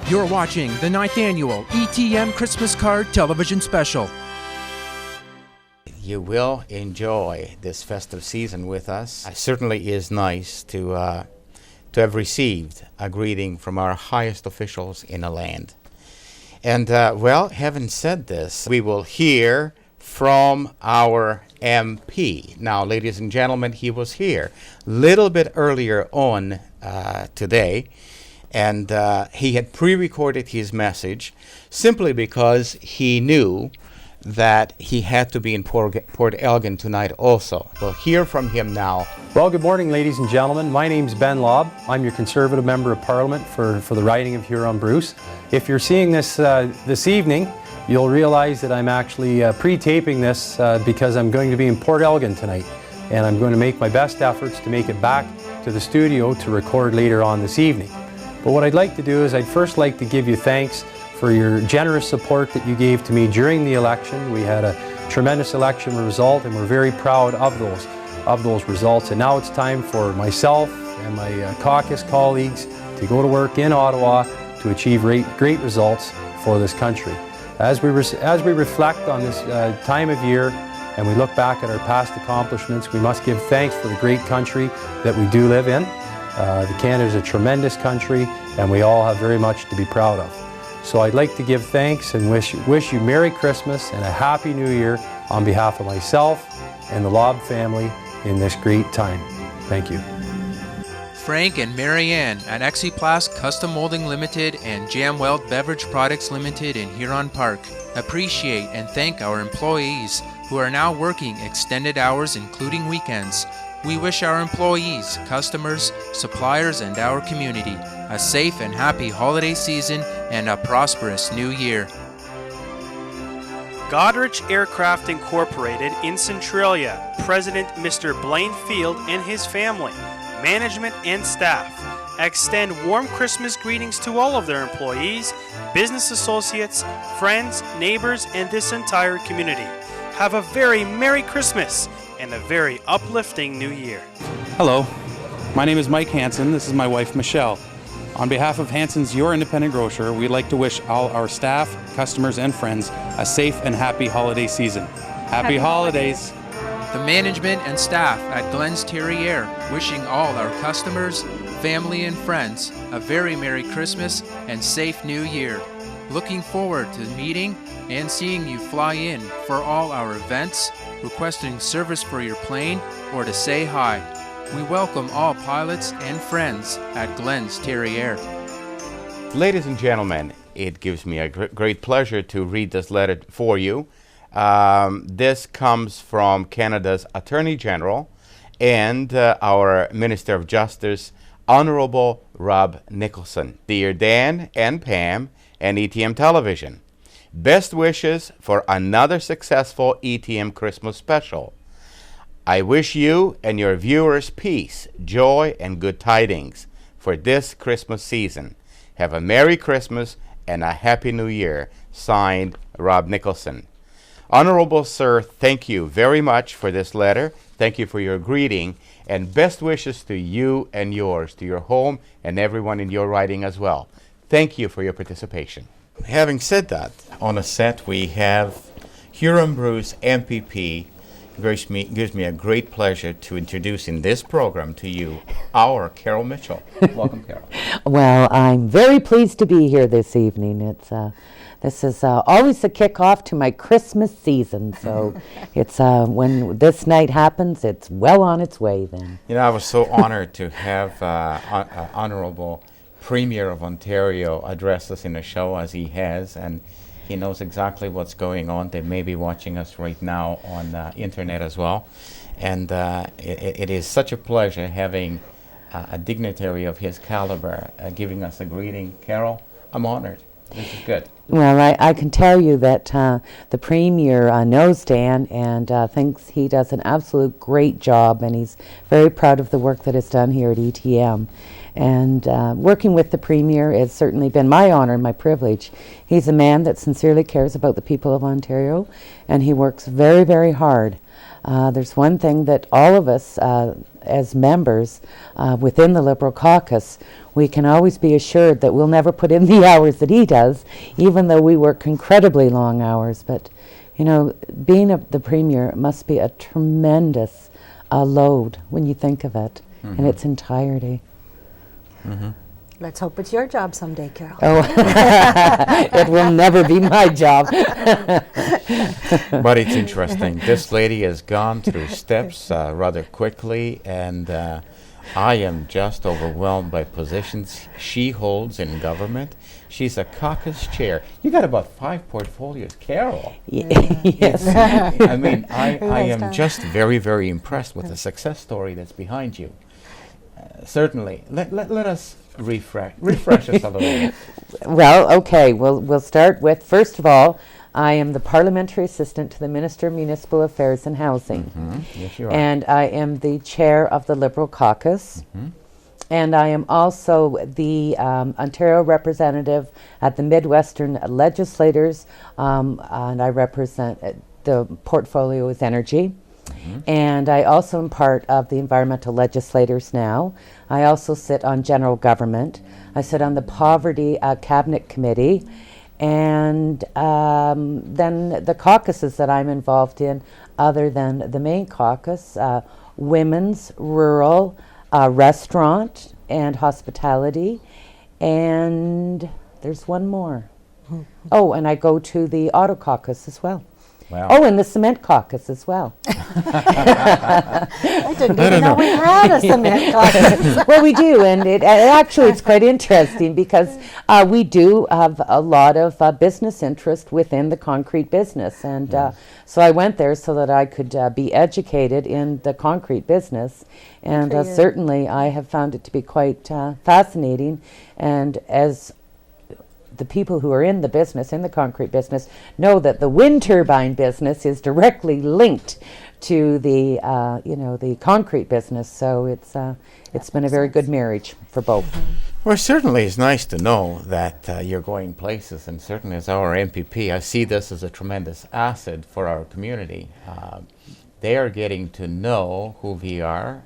You're watching the 9th Annual ETM Christmas Card Television Special. You will enjoy this festive season with us. It certainly is nice to have received a greeting from our highest officials in the land. And well, having said this, we will hear from our MP. Now, ladies and gentlemen, he was here a little bit earlier on today, and he had pre-recorded his message simply because he knew that he had to be in Port Elgin tonight also. We'll hear from him now. Well, good morning, ladies and gentlemen. My name's Ben Lobb. I'm your Conservative Member of Parliament for the riding of Huron-Bruce. If you're seeing this this evening, you'll realize that I'm actually pre-taping this because I'm going to be in Port Elgin tonight, and I'm going to make my best efforts to make it back to the studio to record later on this evening. But what I'd like to do is I'd first like to give you thanks for your generous support that you gave to me during the election. We had a tremendous election result, and we're very proud of those results. And now it's time for myself and my caucus colleagues to go to work in Ottawa to achieve great results for this country. As we reflect on this time of year and we look back at our past accomplishments, we must give thanks for the great country that we do live in. Canada is a tremendous country, and we all have very much to be proud of. So I'd like to give thanks and wish you Merry Christmas and a Happy New Year on behalf of myself and the Lobb family in this great time. Thank you. Frank and Marianne at Exiplast Custom Molding Limited and Jamweld Beverage Products Limited in Huron Park appreciate and thank our employees who are now working extended hours including weekends. We wish our employees, customers, suppliers, and our community a safe and happy holiday season and a prosperous new year. Goderich Aircraft Incorporated in Centralia, President Mr. Blaine Field and his family, management and staff extend warm Christmas greetings to all of their employees, business associates, friends, neighbors, and this entire community. Have a very Merry Christmas and a very uplifting New Year. Hello, my name is Mike Hansen. This is my wife, Michelle. On behalf of Hansen's Your Independent Grocer, we'd like to wish all our staff, customers, and friends a safe and happy holiday season. Happy holidays. The management and staff at Glens Terrier wishing all our customers, family, and friends a very Merry Christmas and safe New Year. Looking forward to meeting and seeing you fly in for all our events, requesting service for your plane, or to say hi. We welcome all pilots and friends at Glens Terrier. Ladies and gentlemen, it gives me a great pleasure to read this letter for you. This comes from Canada's Attorney General and our Minister of Justice, Honorable Rob Nicholson. Dear Dan and Pam and ETM Television, best wishes for another successful ETM Christmas special. I wish you and your viewers peace, joy, and good tidings for this Christmas season. Have a Merry Christmas and a Happy New Year. Signed, Rob Nicholson. Honorable Sir, thank you very much for this letter. Thank you for your greeting, and best wishes to you and yours, to your home and everyone in your riding as well. Thank you for your participation. Having said that, on a set we have Huron-Bruce MPP. Gives me a great pleasure to introduce in this program to you our Carol Mitchell. Welcome, Carol. Well, I'm very pleased to be here this evening. This is always a kickoff to my Christmas season, so it's when this night happens, it's well on its way then. You know, I was so honored to have Honorable Premier of Ontario address us in a show as he has, and he knows exactly what's going on. They may be watching us right now on internet as well. And it is such a pleasure having a dignitary of his caliber giving us a greeting. Carol, I'm honored. This is good. Well, I can tell you that the Premier knows Dan and thinks he does an absolute great job, and he's very proud of the work that is done here at ETM. And working with the Premier has certainly been my honor and my privilege. He's a man that sincerely cares about the people of Ontario, and he works very, very hard there's one thing that all of us as members within the Liberal caucus, we can always be assured that we'll never put in the hours that he does, even though we work incredibly long hours. But, you know, being the Premier must be a tremendous load when you think of it in its entirety. Let's hope it's your job someday, Carol. Oh, it will never be my job. But it's interesting. This lady has gone through steps rather quickly, and I am just overwhelmed by positions she holds in government. She's a caucus chair. You got about 5 portfolios, Carol. Yes. I mean, I am just very, very impressed with the success story that's behind you. Certainly. Let us refresh us a little bit. Well, okay, we'll start with, first of all, I am the Parliamentary Assistant to the Minister of Municipal Affairs and Housing. Yes, you are. And I am the Chair of the Liberal Caucus. And I am also the Ontario representative at the Midwestern Legislators, and I represent the portfolio is energy. And I also am part of the environmental legislators now. I also sit on general government. I sit on the poverty cabinet committee. And then the caucuses that I'm involved in, other than the main caucus, women's, rural, restaurant and hospitality. And there's one more. Oh, and I go to the auto caucus as well. Wow. Oh, and the cement caucus as well. I didn't even know we had a cement caucus. Well, we do, and actually it's quite interesting because we do have a lot of business interest within the concrete business, and so I went there so that I could be educated in the concrete business, and certainly I have found it to be quite fascinating, and as the people who are in the business, in the concrete business, know that the wind turbine business is directly linked to the, the concrete business. So it's been a very good marriage for both. Well, certainly it's nice to know that you're going places, and certainly as our MPP, I see this as a tremendous asset for our community. They are getting to know who we are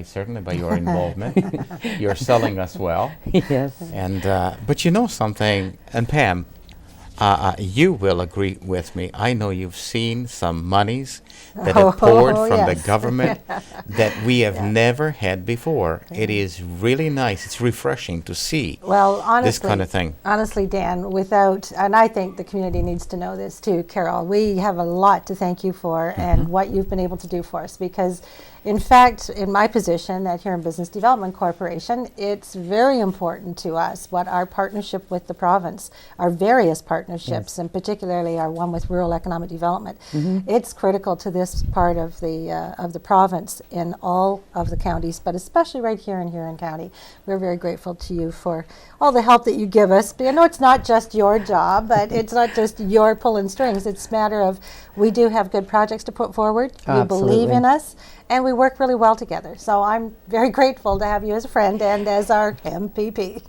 certainly by your involvement. You're selling us well. Yes. And but you know something, and Pam, you will agree with me. I know you've seen some monies that have poured from the government that we have never had before. It is really nice. It's refreshing to see this kind of thing. Honestly, Dan, and I think the community needs to know this too, Carol, we have a lot to thank you for and what you've been able to do for us, because in fact, in my position at Huron Business Development Corporation, it's very important to us what our partnership with the province, our various partnerships, and particularly our one with rural economic development. It's critical to this part of the province in all of the counties, but especially right here in Huron County. We're very grateful to you for all the help that you give us. But I know it's not just your job, but it's not just your pulling strings. It's a matter of we do have good projects to put forward. You believe in us, and we work really well together. So I'm very grateful to have you as a friend and as our MPP.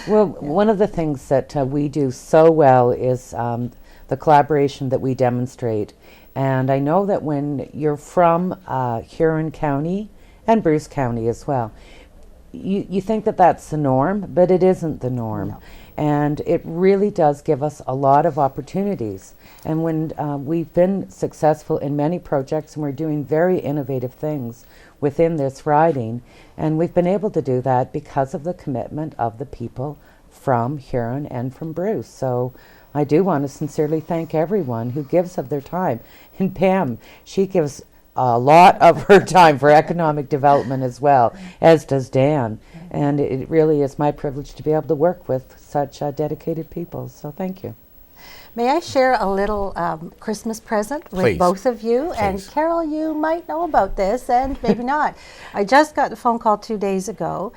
Well, one of the things that we do so well is the collaboration that we demonstrate. And I know that when you're from Huron County and Bruce County as well, you think that that's the norm, but it isn't the norm. No. And it really does give us a lot of opportunities. And when we've been successful in many projects, and we're doing very innovative things within this riding, and we've been able to do that because of the commitment of the people from Huron and from Bruce. So I do want to sincerely thank everyone who gives of their time. And Pam, she gives a lot of her time for economic development as well, as does Dan. And it really is my privilege to be able to work with such dedicated people. So thank you. May I share a little Christmas present with both of you? Please. And Carol, you might know about this and maybe not. I just got the phone call 2 days ago.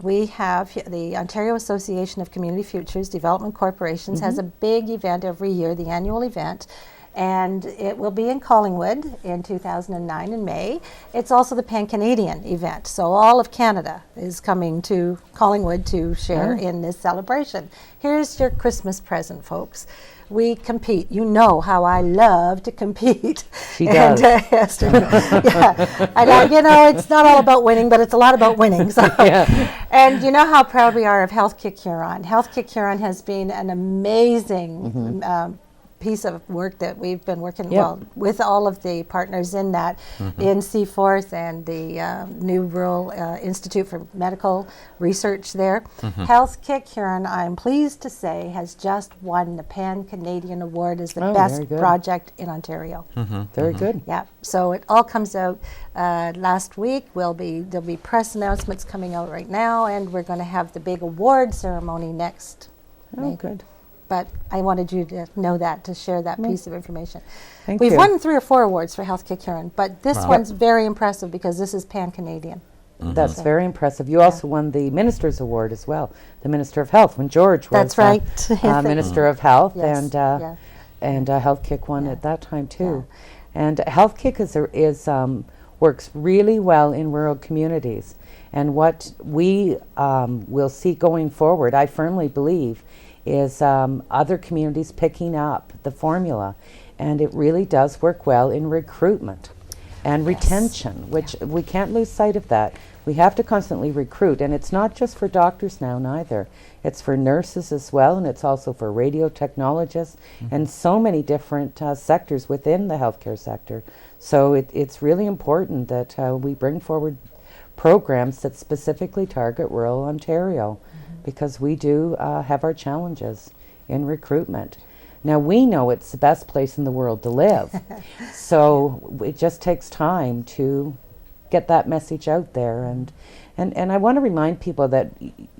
We have the Ontario Association of Community Futures Development Corporations has a big event every year, the annual event. and it will be in Collingwood in 2009 in May. It's also the Pan-Canadian event, so all of Canada is coming to Collingwood to share in this celebration. Here's your Christmas present, folks. We compete. You know how I love to compete. She does. Esther, yeah. And you know, it's not all about winning, but it's a lot about winning. So. And you know how proud we are of Health Kick Huron. Health Kick Huron has been an amazing piece of work that we've been working with all of the partners in that, in Seaforth and the New Rural Institute for Medical Research there. Health Kick Huron, I'm pleased to say, has just won the Pan-Canadian Award as the best project in Ontario. Very good. Yeah, so it all comes out last week. There'll be press announcements coming out right now, and we're going to have the big award ceremony next May. Good. But I wanted you to know that, to share that piece of information. We've won 3 or 4 awards for Health Kick Huron, but this one's very impressive because this is Pan-Canadian. That's very impressive. You also won the Minister's Award as well, the Minister of Health, when George was Minister of Health, and Health Kick won at that time too. And Health Kick works really well in rural communities. And what we will see going forward, I firmly believe, is other communities picking up the formula, and it really does work well in recruitment and retention, which we can't lose sight of that. We have to constantly recruit, and it's not just for doctors now neither. It's for nurses as well, and it's also for radio technologists and so many different sectors within the healthcare sector. So it's really important that we bring forward programs that specifically target rural Ontario, because we do have our challenges in recruitment. Now, we know it's the best place in the world to live, so it just takes time to get that message out there. And I want to remind people that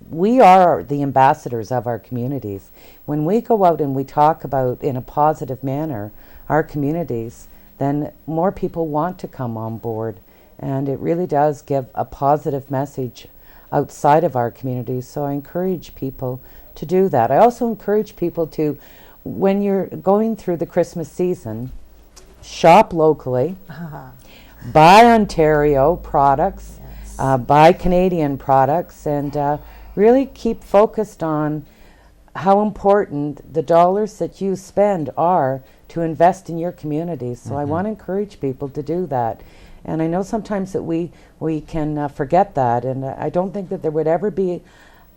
we are the ambassadors of our communities. When we go out and we talk about, in a positive manner, our communities, then more people want to come on board. And it really does give a positive message outside of our communities. So I encourage people to do that. I also encourage people to, when you're going through the Christmas season, shop locally, buy Ontario products, buy Canadian products, and really keep focused on how important the dollars that you spend are to invest in your communities. So I want to encourage people to do that. And I know sometimes that we can forget that, and I don't think that there would ever be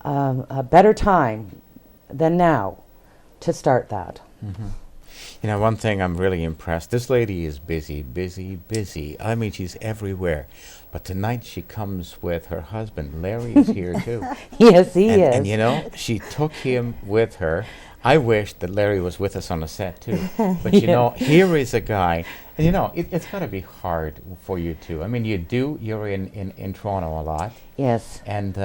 a better time than now to start that. You know, one thing I'm really impressed, this lady is busy, busy, busy. I mean, she's everywhere. But tonight she comes with her husband. Larry is here too. Yes, he is. And you know, she took him with her. I wish that Larry was with us on the set too. But you know, here is a guy, and you know, it's got to be hard for you too. I mean, you're in Toronto a lot. Yes. And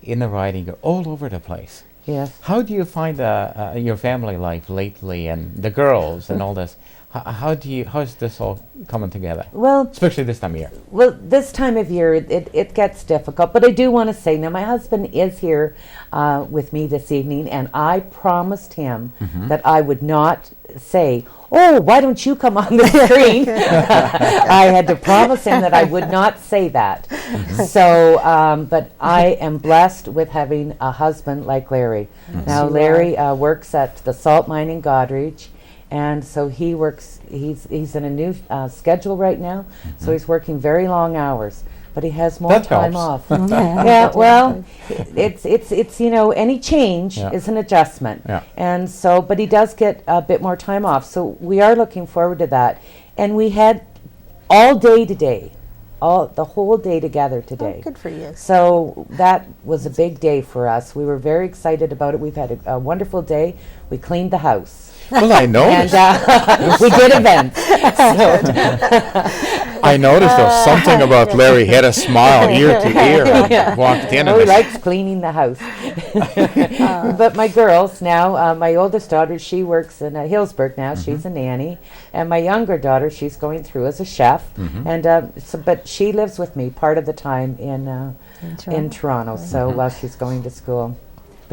in the writing, you're all over the place. Yes. How do you find your family life lately, and the girls and all this? How's this all coming together? Well, especially this time of year. Well, this time of year, it gets difficult. But I do want to say, now my husband is here with me this evening, and I promised him that I would not say, "Oh, why don't you come on the screen?" I had to promise him that I would not say that. So, but I am blessed with having a husband like Larry. Now, Larry works at the salt mine in Godrich. And so he works, he's in a new schedule right now, so he's working very long hours, but he has more time off. Yeah, well, it's you know, any change is an adjustment. And so, but he does get a bit more time off, so we are looking forward to that. And we had all day today, the whole day together today. Oh, good for you. So that was a big day for us. We were very excited about it. We've had a wonderful day. We cleaned the house. Well, I noticed. And we did events. I noticed there was something about Larry. He had a smile ear to ear and walked in. Oh, he likes cleaning the house. But my girls now, my oldest daughter, she works in Hillsburg now. She's a nanny. And my younger daughter, she's going through as a chef. And but she lives with me part of the time in Toronto. So while she's going to school.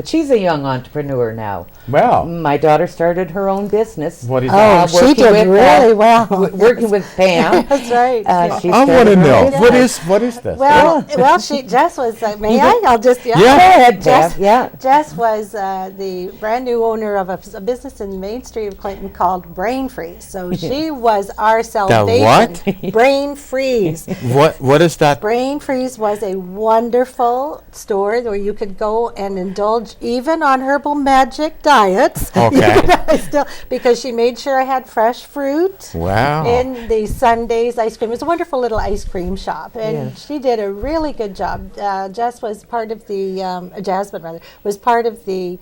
But she's a young entrepreneur now. Well, My daughter started her own business. what is Oh, that? she working did with, really well. Working with Pam. That's right. Yeah. She I want to started her know. own What business. is this? Well, Jess was, may I? I'll just, Yeah. Go ahead, Jess, Pam. Yeah. Jess was the brand new owner of a business in Main Street of Clinton called Brain Freeze. So she was our salvation. what? Brain Freeze. What is that? Brain Freeze was a wonderful store where you could go and indulge even on herbal magic diets. Okay. Still, because she made sure I had fresh fruit. Wow. In the Sundays ice cream. It was a wonderful little ice cream shop, and Yes. she did a really good job. Jess was part of the, Jasmine rather, was part of the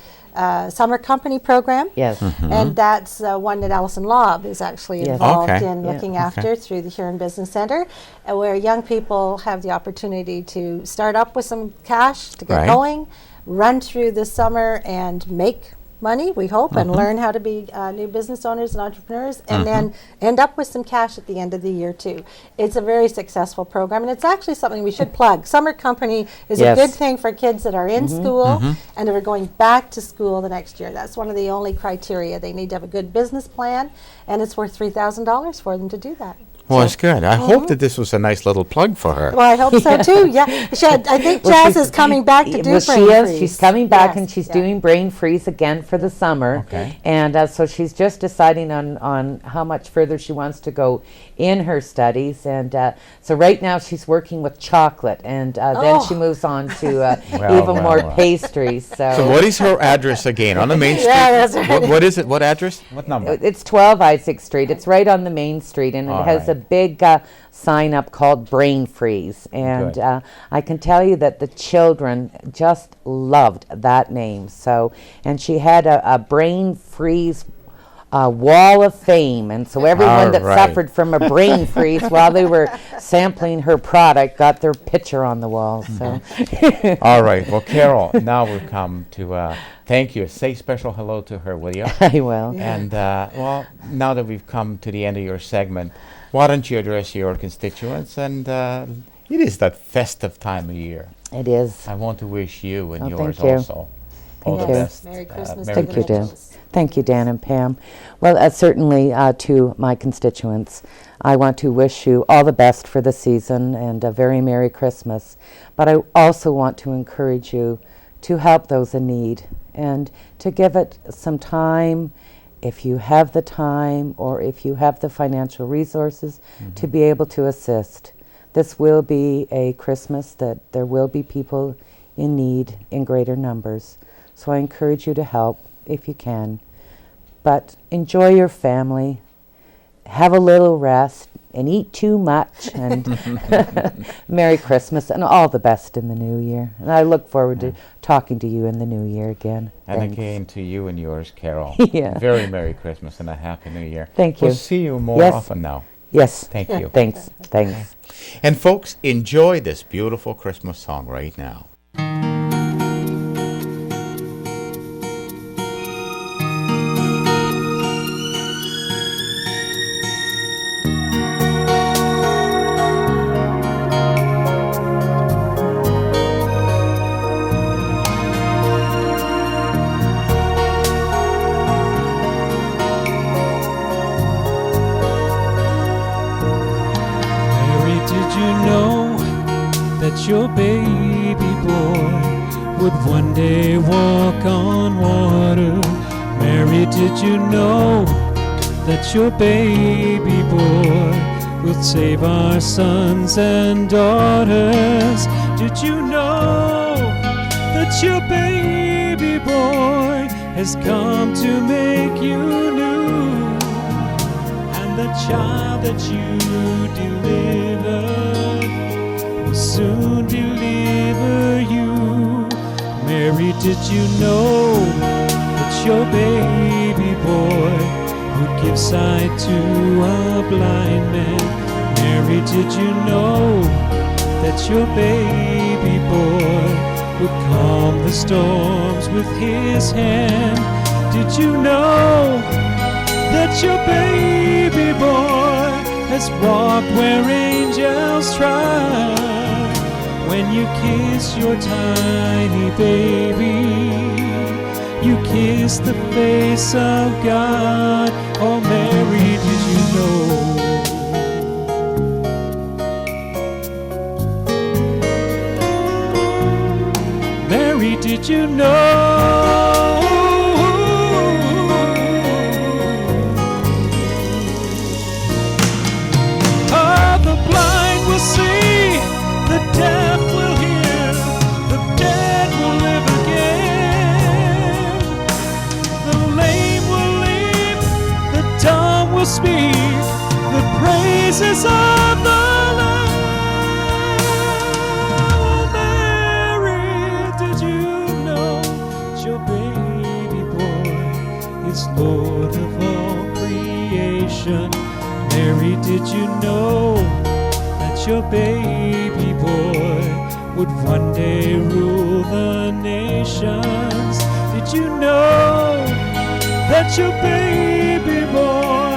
summer company program. Yes. And that's one that Allison Lobb is actually Yes. involved Okay. in Yeah. looking after through the Huron Business Center, where young people have the opportunity to start up with some cash to get Right. going, run through the summer and make money, we hope, and learn how to be new business owners and entrepreneurs, and then end up with some cash at the end of the year too. It's a very successful program, and it's actually something we should plug. Summer company is Yes. a good thing for kids that are in school and that are going back to school the next year. That's one of the only criteria. They need to have a good business plan, and it's worth $3,000 for them to do that. Well, it's good. I hope that this was a nice little plug for her. Well, I hope so too. Yeah, I think Jazz is coming back to do Well, Brain she is. Freeze. She's coming back, Yes, and she's yeah. doing Brain Freeze again for the summer. Okay. And so she's just deciding on how much further she wants to go in her studies. And so right now she's working with chocolate, and then she moves on to even more well. pastries. So what is her address again? On the main street? Yeah, that's right. What is it? What address? What number? It's 12 Isaac Street. It's right on the main street, and All it has right. a big sign up called Brain Freeze. And Good. I can tell you that the children just loved that name. So, and she had a Brain Freeze wall of fame, and so everyone All that right. suffered from a brain freeze while they were sampling her product got their picture on the wall. So, All right. Well, Carol, now we've come to thank you. Say special hello to her, will you? I will. And well, now that we've come to the end of your segment, why don't you address your constituents? And it is that festive time of year. It is. I want to wish you and Oh, yours thank you. also all Thank the you. best. Merry Christmas to Merry the Thank you, Dan. Mitchells. Thank you, Dan and Pam. Well, certainly to my constituents, I want to wish you all the best for the season and a very Merry Christmas. But I also want to encourage you to help those in need and to give it some time, if you have the time or if you have the financial resources, to be able to assist. This will be a Christmas that there will be people in need in greater numbers. So I encourage you to help if you can. But enjoy your family, have a little rest, and eat too much. And Merry Christmas and all the best in the new year. And I look forward to talking to you in the new year again. And Thanks. again to you and yours, Carol. Yeah. Very Merry Christmas and a Happy New Year. Thank We'll you. see you more Yes. often now. Yes. Thank you. Thanks. Thanks. And folks, enjoy this beautiful Christmas song right now. Mary, did you know that your baby boy would one day walk on water? Mary, did you know that your baby boy will save our sons and daughters? Did you know that your baby boy has come to make you new? And the child that you delivered will soon deliver you. Mary, did you know that your baby boy would give sight to a blind man? Mary, did you know that your baby boy would calm the storms with his hand? Did you know that your baby boy has walked where angels trod? When you kiss your tiny baby, You kissed the face of God. Oh, Mary, did you know? Mary, did you know? Oh, the blind will see, the deaf will hear, the dead will live again, the lame will leap, the dumb will speak, the praises of the Lamb. Oh, Mary, did you know that your baby boy is Lord of all creation? Mary, did you know that your baby boy would one day rule the nations? Did you know that your baby boy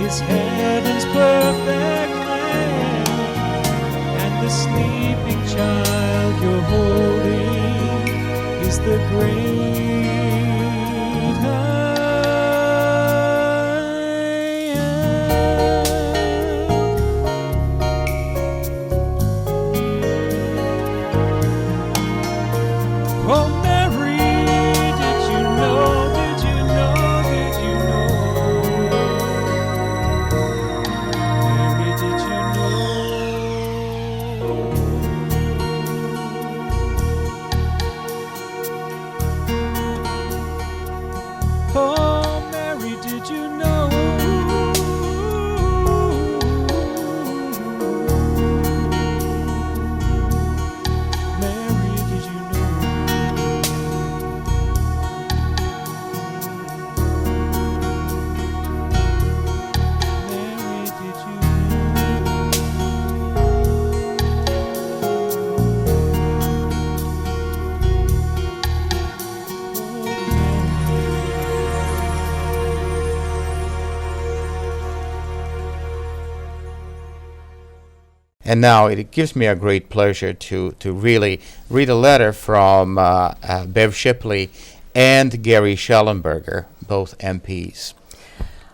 is heaven's perfect lamb? And the sleeping child you're holding is the great I am. Oh, Mary, did you know, did you know, did you know? Mary, did you know? Oh, Mary, did you know? Mary, did you know? Mary, did you And now it gives me a great pleasure to really read a letter from Bev Shipley and Gary Schellenberger, both MPs.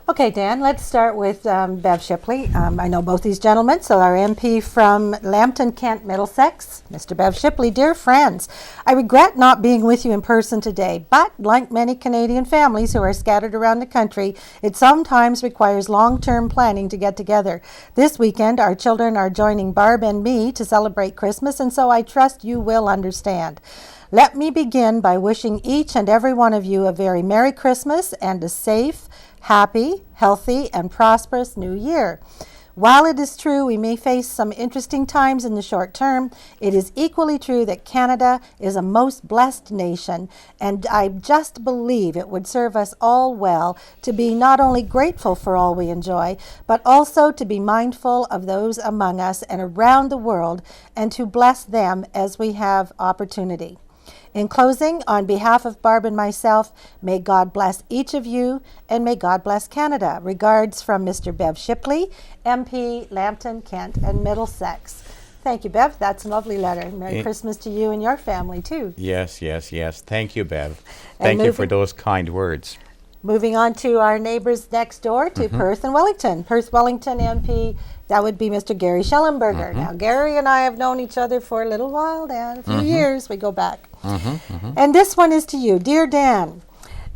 Okay, Dan, let's start with Bev Shipley. I know both these gentlemen, so our MP from Lambton, Kent, Middlesex, Mr. Bev Shipley. Dear friends, I regret not being with you in person today, but like many Canadian families who are scattered around the country, it sometimes requires long-term planning to get together. This weekend, our children are joining Barb and me to celebrate Christmas, and so I trust you will understand. Let me begin by wishing each and every one of you a very Merry Christmas and a safe, happy, healthy, and prosperous New Year. While it is true we may face some interesting times in the short term, it is equally true that Canada is a most blessed nation, and I just believe it would serve us all well to be not only grateful for all we enjoy, but also to be mindful of those among us and around the world, and to bless them as we have opportunity. In closing, on behalf of Barb and myself, may God bless each of you, and may God bless Canada. Regards from Mr. Bev Shipley, MP, Lambton, Kent, and Middlesex. Thank you, Bev. That's a lovely letter. Merry Christmas to you and your family, too. Yes, yes, yes. Thank you, Bev. Thank you for those kind words. Moving on to our neighbors next door to Perth and Wellington. Perth Wellington MP, that would be Mr. Gary Schellenberger. Now, Gary and I have known each other for a little while, Dan, a few years. We go back. And this one is to you. Dear Dan,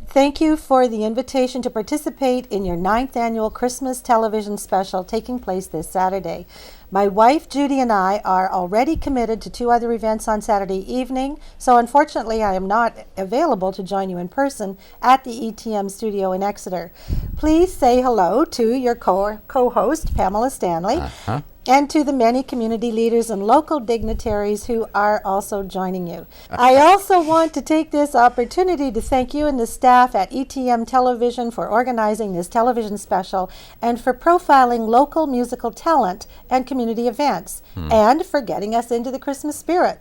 thank you for the invitation to participate in your 9th annual Christmas television special taking place this Saturday. My wife, Judy, and I are already committed to 2 other events on Saturday evening, so unfortunately I am not available to join you in person at the ETM studio in Exeter. Please say hello to your co-host, Pamela Stanley, and to the many community leaders and local dignitaries who are also joining you. I also want to take this opportunity to thank you and the staff at ETM Television for organizing this television special and for profiling local musical talent and community events, and for getting us into the Christmas spirit.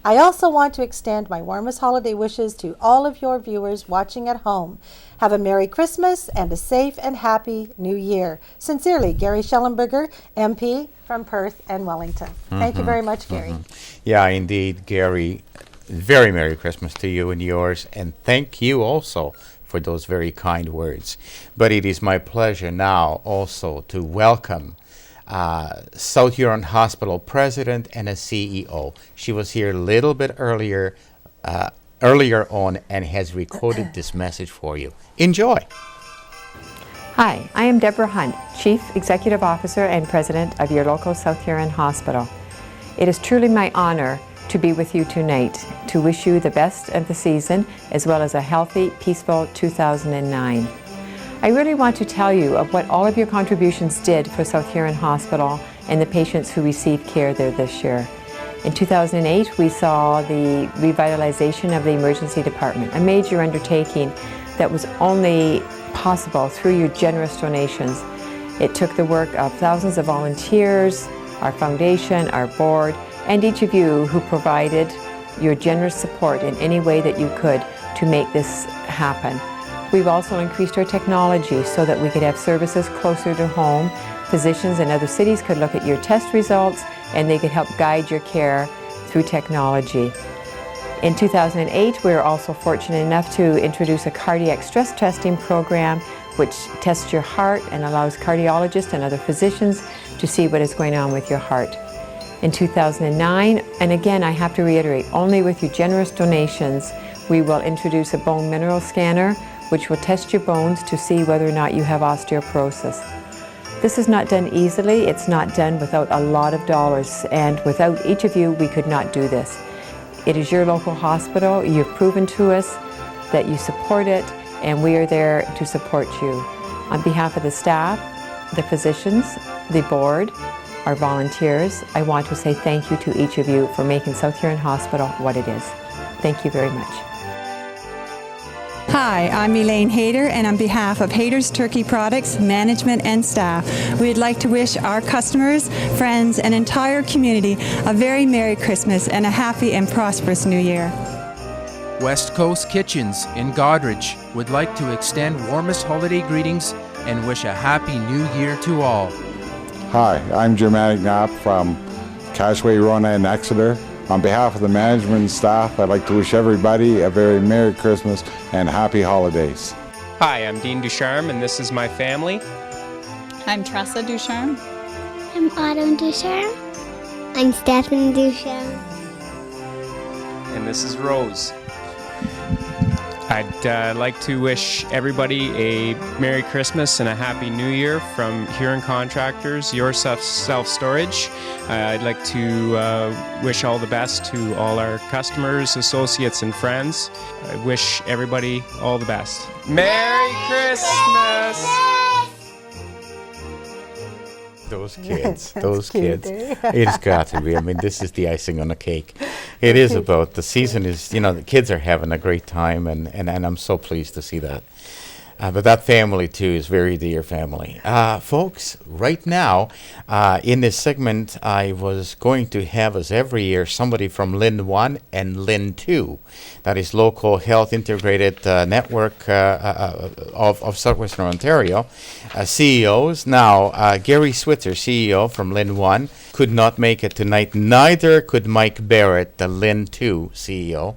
I also want to extend my warmest holiday wishes to all of your viewers watching at home. Have a Merry Christmas and a safe and happy New Year. Sincerely, Gary Schellenberger, MP from Perth and Wellington. Thank you very much, Gary. Yeah, indeed, Gary. Very Merry Christmas to you and yours, and thank you also for those very kind words. But it is my pleasure now also to welcome South Huron Hospital President and a CEO. She was here a little bit earlier on and has recorded this message for you. Enjoy. Hi, I am Deborah Hunt, Chief Executive Officer and President of your local South Huron Hospital. It is truly my honor to be with you tonight to wish you the best of the season as well as a healthy, peaceful 2009. I really want to tell you of what all of your contributions did for South Huron Hospital and the patients who received care there this year. In 2008, we saw the revitalization of the emergency department, a major undertaking that was only possible through your generous donations. It took the work of thousands of volunteers, our foundation, our board, and each of you who provided your generous support in any way that you could to make this happen. We've also increased our technology so that we could have services closer to home. Physicians in other cities could look at your test results and they could help guide your care through technology. In 2008, we were also fortunate enough to introduce a cardiac stress testing program which tests your heart and allows cardiologists and other physicians to see what is going on with your heart. In 2009, and again I have to reiterate, only with your generous donations, we will introduce a bone mineral scanner which will test your bones to see whether or not you have osteoporosis. This is not done easily, it's not done without a lot of dollars, and without each of you we could not do this. It is your local hospital, you've proven to us that you support it, and we are there to support you. On behalf of the staff, the physicians, the board, our volunteers, I want to say thank you to each of you for making South Huron Hospital what it is. Thank you very much. Hi, I'm Elaine Hayter, and on behalf of Hayter's Turkey Products Management and staff, we'd like to wish our customers, friends, and entire community a very Merry Christmas and a happy and prosperous New Year. West Coast Kitchens in Goderich would like to extend warmest holiday greetings and wish a happy new year to all. Hi, I'm Germanic Knapp from Cashway, Rona, and Exeter. On behalf of the management and staff, I'd like to wish everybody a very Merry Christmas and Happy Holidays. Hi, I'm Dean Ducharme, and this is my family. I'm Tressa Ducharme. I'm Autumn Ducharme. I'm Stephen Ducharme. And this is Rose. I'd like to wish everybody a Merry Christmas and a Happy New Year from Huron Contractors, your self-storage. I'd like to wish all the best to all our customers, associates, and friends. I wish everybody all the best. Merry Christmas! Those kids, those kids. It's got to be. I mean, this is the icing on the cake. It is about the season is, you know, the kids are having a great time, and I'm so pleased to see that. But that family, too, is very dear family. Folks, right now, in this segment, I was going to have, as every year, somebody from LIN 1 and LIN 2. That is Local Health Integrated Network of Southwestern Ontario, CEOs. Now, Gary Switzer, CEO from LIN 1, could not make it tonight. Neither could Mike Barrett, the LIN 2 CEO.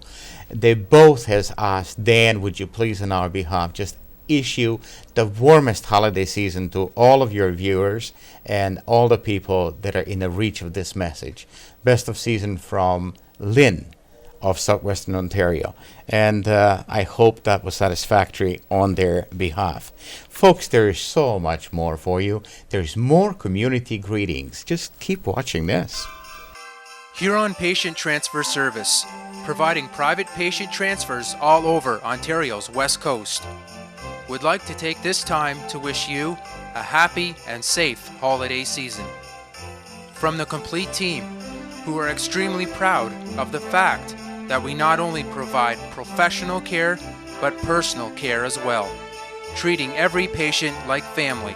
They both has asked, Dan, would you please, on our behalf, just issue the warmest holiday season to all of your viewers and all the people that are in the reach of this message. Best of season from Lynn of Southwestern Ontario. And I hope that was satisfactory on their behalf. Folks, there is so much more for you. There's more community greetings. Just keep watching this. Huron Patient Transfer Service, providing private patient transfers all over Ontario's West Coast. Would like to take this time to wish you a happy and safe holiday season. From the complete team, who are extremely proud of the fact that we not only provide professional care, but personal care as well, treating every patient like family.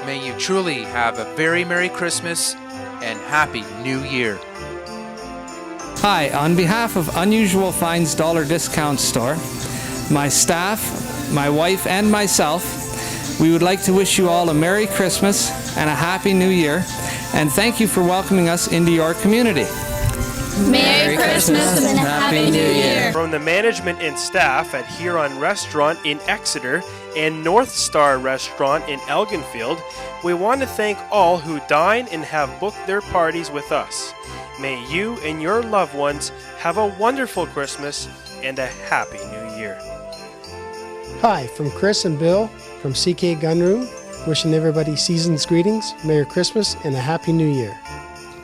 May you truly have a very Merry Christmas and Happy New Year. Hi, on behalf of Unusual Finds Dollar Discount Store, my staff, my wife, and myself, we would like to wish you all a Merry Christmas and a Happy New Year, and thank you for welcoming us into your community. Merry Christmas and a Happy New Year. From the management and staff at Huron Restaurant in Exeter and North Star Restaurant in Elginfield, we want to thank all who dine and have booked their parties with us. May you and your loved ones have a wonderful Christmas and a Happy New Year. Hi, from Chris and Bill from CK Gunroom, wishing everybody season's greetings, Merry Christmas, and a Happy New Year.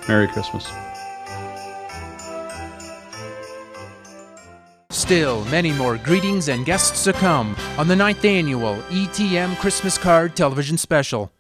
Merry Christmas. Still many more greetings and guests to come on the 9th annual ETM Christmas Card Television Special.